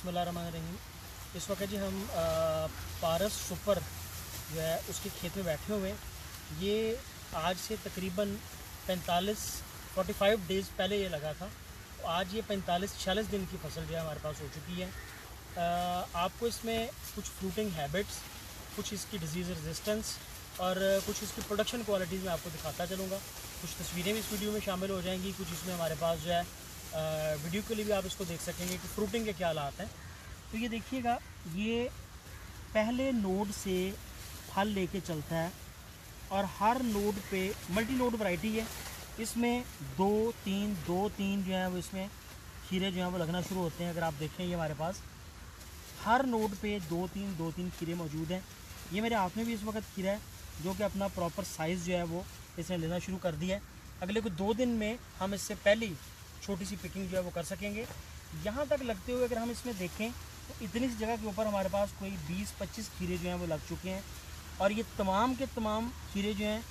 बिस्मिल्लाहिर्रहमानिर्रहीम। इस वक्त जी हम पारस सुपर जो है उसके खेत में बैठे हुए हैं। ये आज से तकरीबन 45 डेज़ पहले ये लगा था। आज ये 45-46 दिन की फसल जो है हमारे पास हो चुकी है। आपको इसमें कुछ फ्रूटिंग हैबिट्स, कुछ इसकी डिजीज़ रेजिस्टेंस और कुछ इसकी प्रोडक्शन क्वालिटीज़ में आपको दिखाता चलूँगा। कुछ तस्वीरें भी इस वीडियो में शामिल हो जाएंगी। कुछ इसमें हमारे पास जो है वीडियो के लिए भी आप इसको देख सकेंगे कि फ्रूटिंग के क्या हालात हैं। तो ये देखिएगा, ये पहले नोड से फल लेके चलता है और हर नोड पे मल्टी नोड वैरायटी है। इसमें दो तीन जो है वो इसमें खीरे जो हैं वो लगना शुरू होते हैं। अगर आप देखें ये हमारे पास हर नोड पे दो तीन खीरे मौजूद हैं। ये मेरे हाथ में भी इस वक्त खीरा है जो कि अपना प्रॉपर साइज़ जो है वो इसने लेना शुरू कर दिया है। अगले कुछ 2 दिन में हम इससे पहली छोटी सी पिकिंग जो है वो कर सकेंगे। यहाँ तक लगते हुए अगर हम इसमें देखें तो इतनी सी जगह के ऊपर हमारे पास कोई 20-25 खीरे जो हैं वो लग चुके हैं। और ये तमाम के तमाम खीरे जो हैं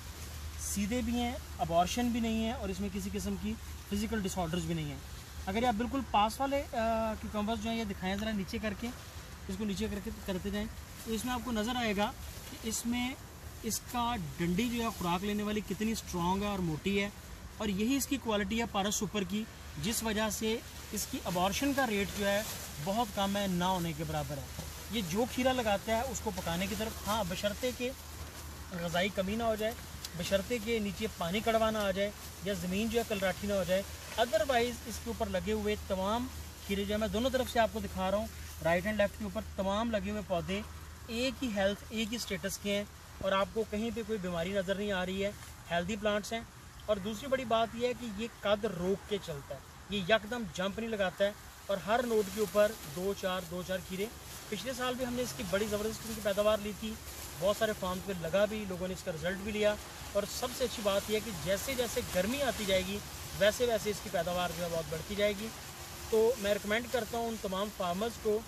सीधे भी हैं, अबॉर्शन भी नहीं है और इसमें किसी किस्म की फ़िज़िकल डिसऑर्डर्स भी नहीं हैं। अगर आप बिल्कुल पास वाले क्यूकम्बर्स जो हैं ये दिखाएं ज़रा नीचे करके, इसको नीचे करके करते जाएँ तो इसमें आपको नज़र आएगा कि इसमें इसका डंडी जो है खुराक लेने वाली कितनी स्ट्रॉन्ग है और मोटी है। और यही इसकी क्वालिटी है पारस सुपर की, जिस वजह से इसकी अबॉर्शन का रेट जो है बहुत कम है, ना होने के बराबर है। ये जो खीरा लगाता है उसको पकाने की तरफ, हाँ बशर्ते के ग़िज़ाई कमी ना हो जाए, बशर्ते के नीचे पानी कड़वा ना आ जाए या ज़मीन जो है कलराठी ना हो जाए। अदरवाइज़ इसके ऊपर लगे हुए तमाम खीरे जो है मैं दोनों तरफ से आपको दिखा रहा हूँ, राइट एंड लेफ़्ट के ऊपर तमाम लगे हुए पौधे एक ही हेल्थ, एक ही स्टेटस के हैं और आपको कहीं पे कोई बीमारी नज़र नहीं आ रही है। हेल्दी प्लांट्स हैं। और दूसरी बड़ी बात यह है कि ये कद रोक के चलता है, ये यकदम जंप नहीं लगाता है और हर नोड के ऊपर 2-4 खीरे। पिछले साल भी हमने इसकी बड़ी ज़बरदस्त किस्म की पैदावार ली थी, बहुत सारे फार्म पे लगा भी, लोगों ने इसका रिज़ल्ट भी लिया। और सबसे अच्छी बात यह है कि जैसे जैसे गर्मी आती जाएगी वैसे वैसे इसकी पैदावार जो है बहुत बढ़ती जाएगी। तो मैं रिकमेंड करता हूँ उन तमाम फार्मर्स को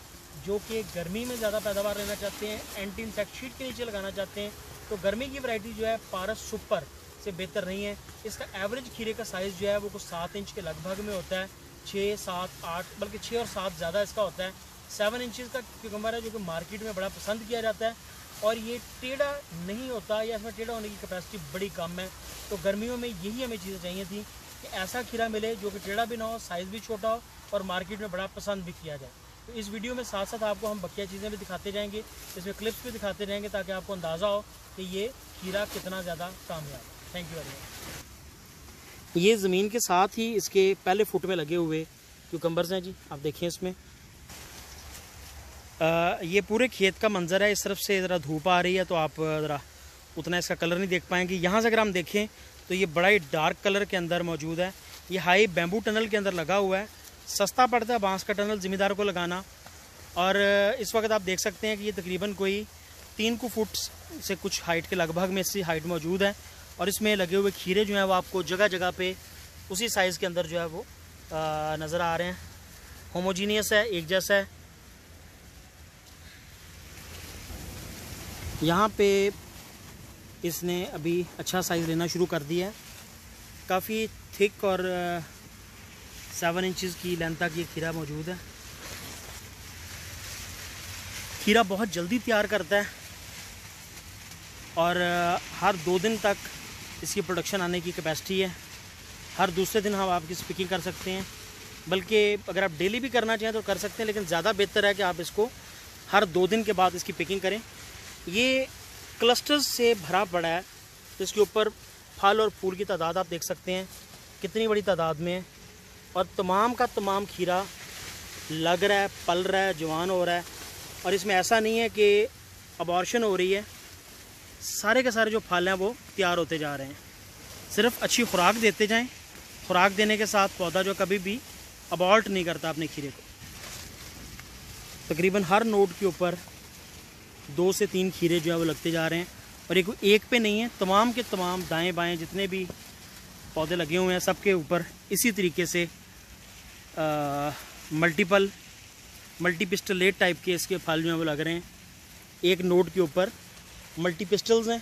जो कि गर्मी में ज़्यादा पैदावार लेना चाहते हैं, एंटी इंसेक्टिसाइड के नीचे लगाना चाहते हैं, तो गर्मी की वैरायटी जो है पारस सुपर से बेहतर नहीं है। इसका एवरेज खीरे का साइज़ जो है वो कुछ 7 इंच के लगभग में होता है, 6, 7, 8 बल्कि 6 और 7 ज़्यादा इसका होता है। 7 इंचज़ का क्यूकम्बर है जो कि मार्केट में बड़ा पसंद किया जाता है और ये टेढ़ा नहीं होता या इसमें टेढ़ा होने की कैपेसिटी बड़ी कम है। तो गर्मियों में यही हमें चीज़ें चाहिए थी कि ऐसा खीरा मिले जो कि टेढ़ा भी ना हो, साइज़ भी छोटा हो और मार्केट में बड़ा पसंद भी किया जाए। तो इस वीडियो में साथ साथ आपको हम बकिया चीज़ें भी दिखाते जाएंगे, इसमें क्लिप्स भी दिखाते जाएंगे ताकि आपको अंदाज़ा हो कि ये खीरा कितना ज़्यादा कामयाब है। Thank you very much. ये ज़मीन के साथ ही इसके पहले फुट में लगे हुए क्यूकम्बर्स हैं जी, आप देखें इसमें ये पूरे खेत का मंजर है। इस तरफ से ज़रा धूप आ रही है तो आप ज़रा उतना इसका कलर नहीं देख पाएंगे। यहाँ से अगर हम देखें तो ये बड़ा ही डार्क कलर के अंदर मौजूद है। ये हाई बैम्बू टनल के अंदर लगा हुआ है। सस्ता पड़ता है बांस का टनल ज़मींदार को लगाना। और इस वक्त आप देख सकते हैं कि ये तकरीबन कोई 3 फुट से कुछ हाइट के लगभग में इसकी हाइट मौजूद है। और इसमें लगे हुए खीरे जो हैं वो आपको जगह जगह पे उसी साइज़ के अंदर जो है वो नज़र आ रहे हैं। होमोजीनियस है, एक जैसा है। यहाँ पे इसने अभी अच्छा साइज़ लेना शुरू कर दिया है। काफ़ी थिक और 7 इंचज़ की लेंथ तक ये खीरा मौजूद है। खीरा बहुत जल्दी तैयार करता है और हर 2 दिन तक इसकी प्रोडक्शन आने की कैपेसिटी है। हर दूसरे दिन हम आप इसकी पिकिंग कर सकते हैं, बल्कि अगर आप डेली भी करना चाहें तो कर सकते हैं, लेकिन ज़्यादा बेहतर है कि आप इसको हर 2 दिन के बाद इसकी पिकिंग करें। ये क्लस्टर्स से भरा पड़ा है, तो इसके ऊपर फल और फूल की तादाद आप देख सकते हैं कितनी बड़ी तादाद में है। और तमाम का तमाम खीरा लग रहा है, पल रहा है, जवान हो रहा है। और इसमें ऐसा नहीं है कि अबॉर्शन हो रही है, सारे के सारे जो फल हैं वो तैयार होते जा रहे हैं। सिर्फ अच्छी खुराक देते जाएं, खुराक देने के साथ पौधा जो कभी भी अबॉर्ट नहीं करता अपने खीरे को। तकरीबन हर नोड के ऊपर 2 से 3 खीरे जो है वो लगते जा रहे हैं। और एक पे नहीं है, तमाम के तमाम दाएं बाएं जितने भी पौधे लगे हुए हैं सबके ऊपर इसी तरीके से मल्टी पिस्टलेट टाइप के इसके फल जो हैं वो लग रहे हैं। एक नोड के ऊपर मल्टी पिस्टल्स हैं।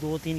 2-3